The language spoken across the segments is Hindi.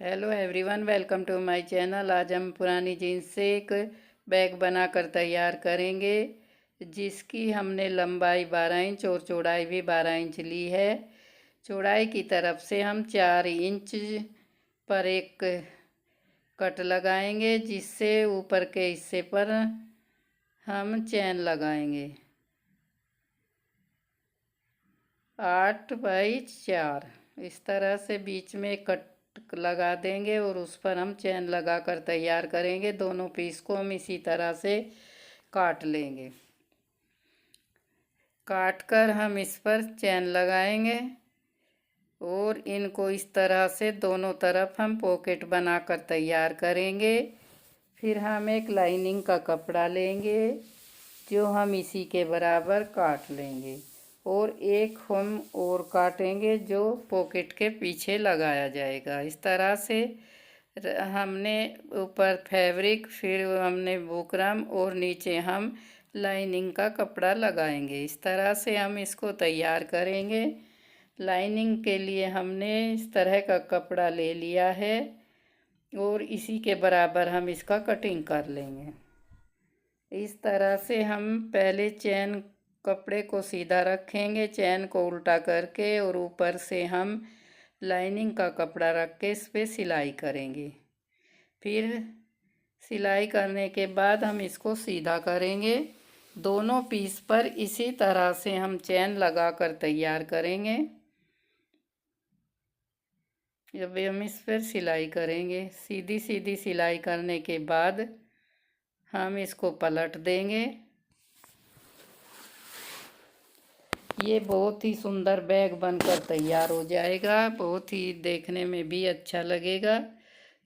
Hello everyone, welcome to my channel. आज हम पुरानी जीन्स से एक बैग बनाकर तैयार करेंगे, जिसकी हमने लंबाई 12 इंच और चौड़ाई भी 12 इंच ली है। चौड़ाई की तरफ से हम 4 इंच पर एक कट लगाएंगे, जिससे ऊपर के हिस्से पर हम चैन लगाएंगे। 8 बाई 4 इस तरह से बीच में कट लगा देंगे और उस पर हम चैन लगा कर तैयार करेंगे। दोनों पीस को हम इसी तरह से काट लेंगे। काट कर हम इस पर चैन लगाएंगे और इनको इस तरह से दोनों तरफ हम पॉकेट बनाकर तैयार करेंगे। फिर हम एक लाइनिंग का कपड़ा लेंगे, जो हम इसी के बराबर काट लेंगे और एक हम और काटेंगे, जो पॉकेट के पीछे लगाया जाएगा। इस तरह से हमने ऊपर फैब्रिक, फिर हमने बुकरम और नीचे हम लाइनिंग का कपड़ा लगाएंगे। इस तरह से हम इसको तैयार करेंगे। लाइनिंग के लिए हमने इस तरह का कपड़ा ले लिया है और इसी के बराबर हम इसका कटिंग कर लेंगे। इस तरह से हम पहले चैन कपड़े को सीधा रखेंगे, चैन को उल्टा करके, और ऊपर से हम लाइनिंग का कपड़ा रख के इस पर सिलाई करेंगे। फिर सिलाई करने के बाद हम इसको सीधा करेंगे। दोनों पीस पर इसी तरह से हम चैन लगा कर तैयार करेंगे। जब हम इस पर सिलाई करेंगे, सीधी सीधी सिलाई करने के बाद हम इसको पलट देंगे। ये बहुत ही सुंदर बैग बनकर तैयार हो जाएगा। बहुत ही देखने में भी अच्छा लगेगा।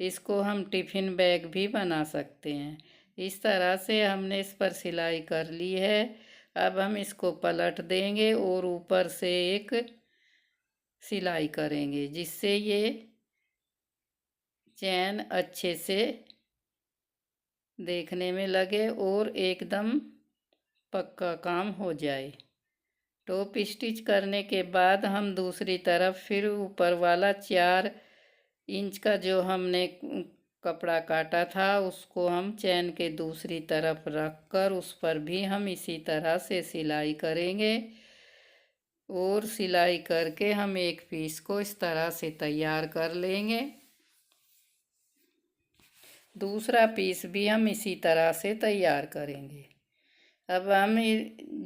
इसको हम टिफ़िन बैग भी बना सकते हैं। इस तरह से हमने इस पर सिलाई कर ली है। अब हम इसको पलट देंगे और ऊपर से एक सिलाई करेंगे, जिससे ये चैन अच्छे से देखने में लगे और एकदम पक्का काम हो जाए। टॉप स्टिच करने के बाद हम दूसरी तरफ फिर ऊपर वाला 4 इंच का जो हमने कपड़ा काटा था, उसको हम चैन के दूसरी तरफ रख कर उस पर भी हम इसी तरह से सिलाई करेंगे। और सिलाई करके हम एक पीस को इस तरह से तैयार कर लेंगे। दूसरा पीस भी हम इसी तरह से तैयार करेंगे। अब हम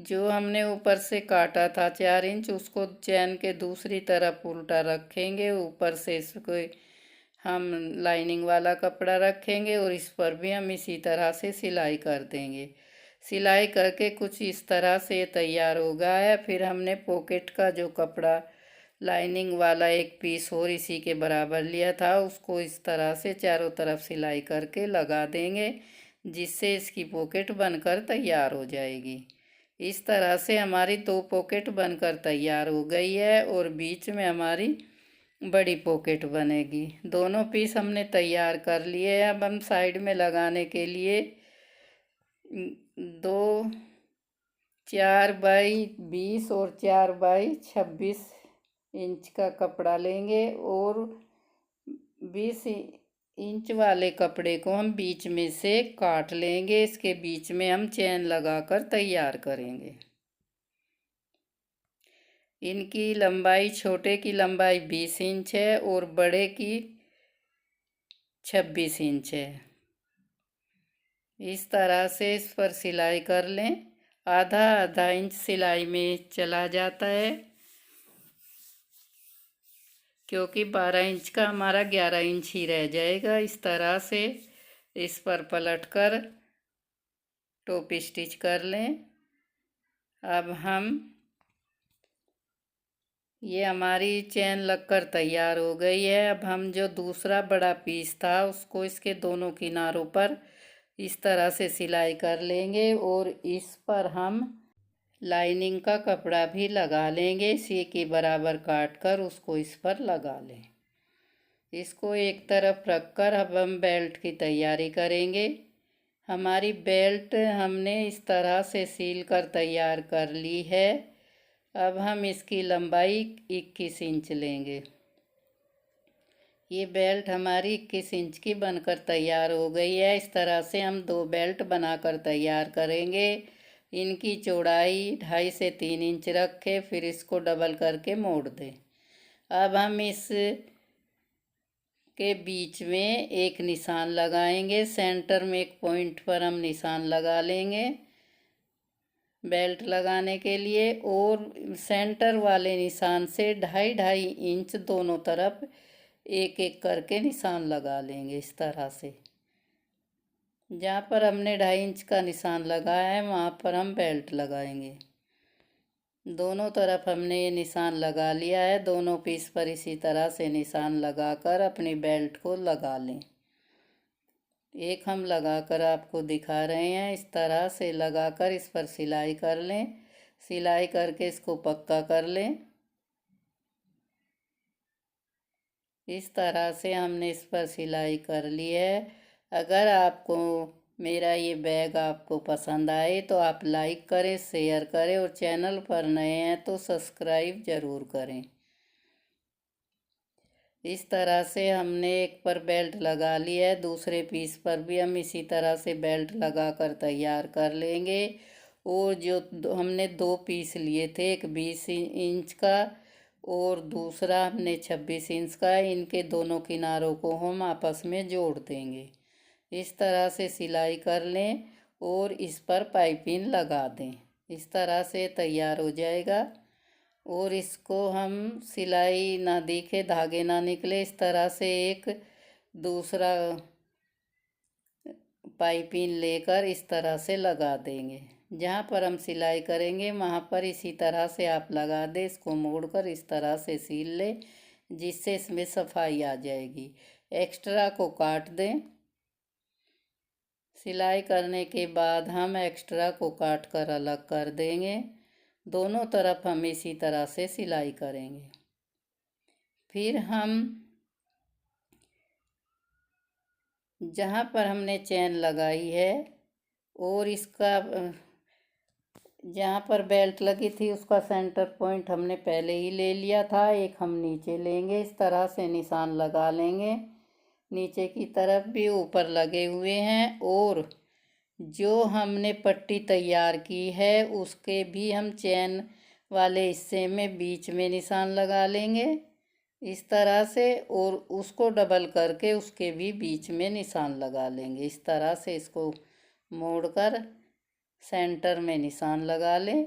जो हमने ऊपर से काटा था 4 इंच, उसको चैन के दूसरी तरफ उल्टा रखेंगे। ऊपर से इसको हम लाइनिंग वाला कपड़ा रखेंगे और इस पर भी हम इसी तरह से सिलाई कर देंगे। सिलाई करके कुछ इस तरह से तैयार हो गया है। फिर हमने पॉकेट का जो कपड़ा लाइनिंग वाला एक पीस और इसी के बराबर लिया था, उसको इस तरह से चारों तरफ सिलाई करके लगा देंगे, जिससे इसकी पॉकेट बनकर तैयार हो जाएगी। इस तरह से हमारी 2 पॉकेट बनकर तैयार हो गई है और बीच में हमारी बड़ी पॉकेट बनेगी। दोनों पीस हमने तैयार कर लिए हैं। अब हम साइड में लगाने के लिए 2 4 बाई 20 और 4 बाई 26 इंच का कपड़ा लेंगे और 20 इंच वाले कपड़े को हम बीच में से काट लेंगे। इसके बीच में हम चैन लगाकर तैयार करेंगे। इनकी लंबाई, छोटे की लंबाई 20 इंच है और बड़े की 26 इंच है। इस तरह से इस पर सिलाई कर लें। आधा आधा इंच सिलाई में चला जाता है, क्योंकि 12 इंच का हमारा 11 इंच ही रह जाएगा। इस तरह से इस पर पलट कर टॉप स्टिच कर लें। अब ये हमारी चैन लगकर तैयार हो गई है। अब हम जो दूसरा बड़ा पीस था, उसको इसके दोनों किनारों पर इस तरह से सिलाई कर लेंगे और इस पर हम लाइनिंग का कपड़ा भी लगा लेंगे। इसी के बराबर काट कर उसको इस पर लगा लें। इसको एक तरफ रखकर अब हम बेल्ट की तैयारी करेंगे। हमारी बेल्ट हमने इस तरह से सील कर तैयार कर ली है। अब हम इसकी लंबाई 21 इंच लेंगे। ये बेल्ट हमारी 21 इंच की बनकर तैयार हो गई है। इस तरह से हम 2 बेल्ट बनाकर तैयार करेंगे। इनकी चौड़ाई 2.5 से 3 इंच रखें, फिर इसको डबल करके मोड़ दें। अब हम इस के बीच में एक निशान लगाएंगे। सेंटर में एक पॉइंट पर हम निशान लगा लेंगे बेल्ट लगाने के लिए, और सेंटर वाले निशान से 2.5 इंच दोनों तरफ एक एक करके निशान लगा लेंगे। इस तरह से जहाँ पर हमने 2.5 इंच का निशान लगाया है वहाँ पर हम बेल्ट लगाएंगे। दोनों तरफ हमने ये निशान लगा लिया है। दोनों पीस पर इसी तरह से निशान लगाकर अपनी बेल्ट को लगा लें। एक हम लगाकर आपको दिखा रहे हैं। इस तरह से लगाकर इस पर सिलाई कर लें। सिलाई करके इसको पक्का कर लें। इस तरह से हमने इस पर सिलाई कर ली है। अगर आपको मेरा ये बैग आपको पसंद आए तो आप लाइक करें, शेयर करें, और चैनल पर नए हैं तो सब्सक्राइब ज़रूर करें। इस तरह से हमने एक पर बेल्ट लगा ली है। दूसरे पीस पर भी हम इसी तरह से बेल्ट लगा कर तैयार कर लेंगे। और जो हमने 2 पीस लिए थे, एक 20 इंच का और दूसरा हमने 26 इंच का, इनके दोनों किनारों को हम आपस में जोड़ देंगे। इस तरह से सिलाई कर लें और इस पर पाइपिंग लगा दें। इस तरह से तैयार हो जाएगा। और इसको हम सिलाई ना दिखे, धागे ना निकले, इस तरह से एक दूसरा पाइपिंग लेकर इस तरह से लगा देंगे। जहाँ पर हम सिलाई करेंगे वहाँ पर इसी तरह से आप लगा दें। इसको मोड़कर इस तरह से सील लें जिससे इसमें सफाई आ जाएगी। एक्स्ट्रा को काट दें। सिलाई करने के बाद हम एक्स्ट्रा को काट कर अलग कर देंगे। दोनों तरफ हम इसी तरह से सिलाई करेंगे। फिर हम जहाँ पर हमने चेन लगाई है और इसका जहाँ पर बेल्ट लगी थी उसका सेंटर पॉइंट हमने पहले ही ले लिया था। एक हम नीचे लेंगे, इस तरह से निशान लगा लेंगे। नीचे की तरफ भी ऊपर लगे हुए हैं। और जो हमने पट्टी तैयार की है उसके भी हम चेन वाले हिस्से में बीच में निशान लगा लेंगे इस तरह से, और उसको डबल करके उसके भी बीच में निशान लगा लेंगे। इस तरह से इसको मोड़कर सेंटर में निशान लगा लें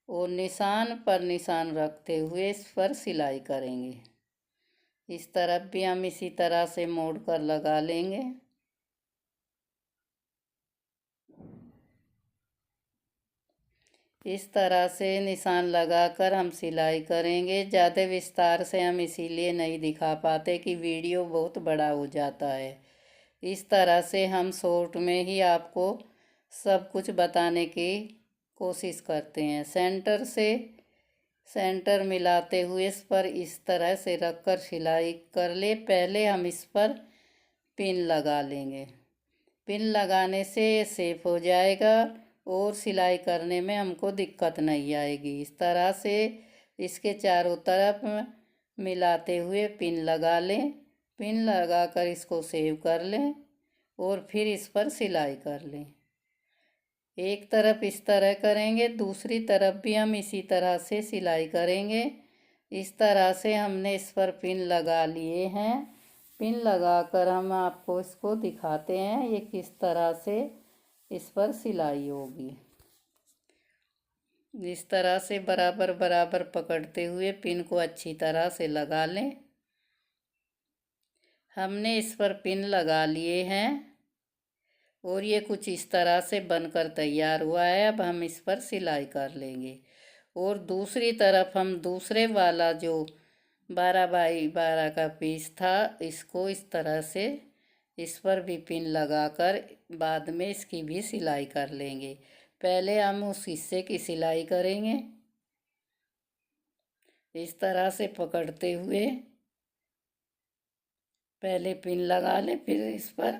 और निशान पर निशान रखते हुए इस पर सिलाई करेंगे। इस तरफ भी हम इसी तरह से मोड़कर लगा लेंगे। इस तरह से निशान लगाकर हम सिलाई करेंगे। ज़्यादा विस्तार से हम इसीलिए नहीं दिखा पाते कि वीडियो बहुत बड़ा हो जाता है। इस तरह से हम शॉर्ट में ही आपको सब कुछ बताने की कोशिश करते हैं। सेंटर मिलाते हुए इस पर इस तरह से रखकर सिलाई कर ले। पहले हम इस पर पिन लगा लेंगे। पिन लगाने से ये सेफ हो जाएगा और सिलाई करने में हमको दिक्कत नहीं आएगी। इस तरह से इसके चारों तरफ मिलाते हुए पिन लगा लें। पिन लगाकर इसको सेव कर लें और फिर इस पर सिलाई कर लें। एक तरफ इस तरह करेंगे, दूसरी तरफ भी हम इसी तरह से सिलाई करेंगे। इस तरह से हमने इस पर पिन लगा लिए हैं। पिन लगाकर हम आपको इसको दिखाते हैं ये किस तरह से इस पर सिलाई होगी। इस तरह से बराबर बराबर पकड़ते हुए पिन को अच्छी तरह से लगा लें। हमने इस पर पिन लगा लिए हैं और ये कुछ इस तरह से बनकर तैयार हुआ है। अब हम इस पर सिलाई कर लेंगे और दूसरी तरफ हम दूसरे वाला जो 12 बाई 12 का पीस था इसको इस तरह से इस पर भी पिन लगाकर बाद में इसकी भी सिलाई कर लेंगे। पहले हम उस हिस्से की सिलाई करेंगे इस तरह से पकड़ते हुए। पहले पिन लगा ले फिर इस पर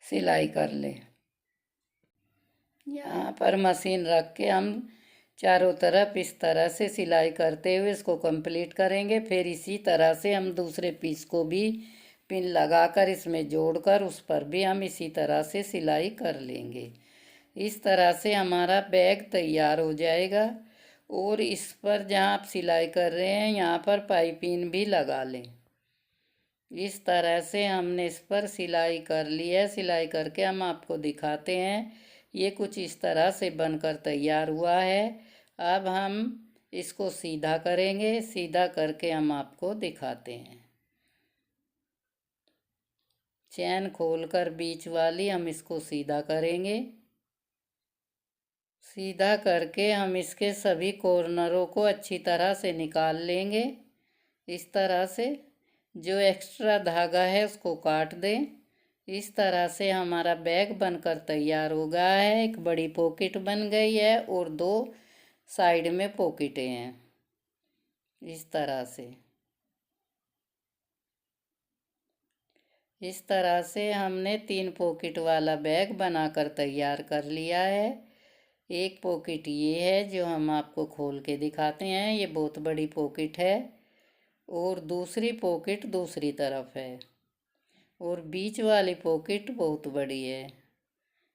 सिलाई कर ले। यहाँ पर मशीन रख के हम चारों तरफ इस तरह से सिलाई करते हुए इसको कंप्लीट करेंगे। फिर इसी तरह से हम दूसरे पीस को भी पिन लगाकर इसमें जोड़कर उस पर भी हम इसी तरह से सिलाई कर लेंगे। इस तरह से हमारा बैग तैयार हो जाएगा। और इस पर जहाँ आप सिलाई कर रहे हैं यहाँ पर पाइपिंग भी लगा लें। इस तरह से हमने इस पर सिलाई कर ली है। सिलाई करके हम आपको दिखाते हैं। ये कुछ इस तरह से बनकर तैयार हुआ है। अब हम इसको सीधा करेंगे। सीधा करके हम आपको दिखाते हैं। चैन खोलकर बीच वाली हम इसको सीधा करेंगे। सीधा करके हम इसके सभी कॉर्नरों को अच्छी तरह से निकाल लेंगे। इस तरह से जो एक्स्ट्रा धागा है उसको काट दें। इस तरह से हमारा बैग बनकर तैयार हो गया है। एक बड़ी पॉकेट बन गई है और दो साइड में पॉकेटें हैं। इस तरह से हमने 3 पॉकेट वाला बैग बनाकर तैयार कर लिया है। एक पॉकेट ये है जो हम आपको खोल के दिखाते हैं। ये बहुत बड़ी पॉकेट है और दूसरी पॉकेट दूसरी तरफ है और बीच वाली पॉकेट बहुत बड़ी है।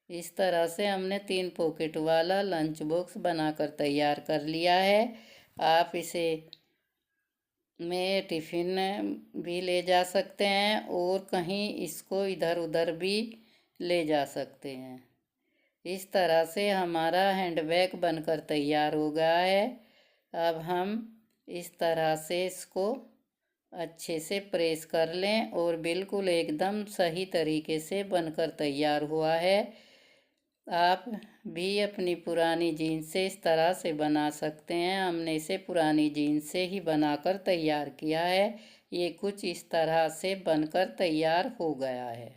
इस तरह से हमने 3 पॉकेट वाला लंच बॉक्स बनाकर तैयार कर लिया है। आप इसे में टिफ़िन भी ले जा सकते हैं और कहीं इसको इधर उधर भी ले जा सकते हैं। इस तरह से हमारा हैंडबैग बनकर तैयार हो गया है। अब हम इस तरह से इसको अच्छे से प्रेस कर लें और बिल्कुल एकदम सही तरीके से बनकर तैयार हुआ है। आप भी अपनी पुरानी जीन्स से इस तरह से बना सकते हैं। हमने इसे पुरानी जीन्स से ही बनाकर तैयार किया है। ये कुछ इस तरह से बनकर तैयार हो गया है।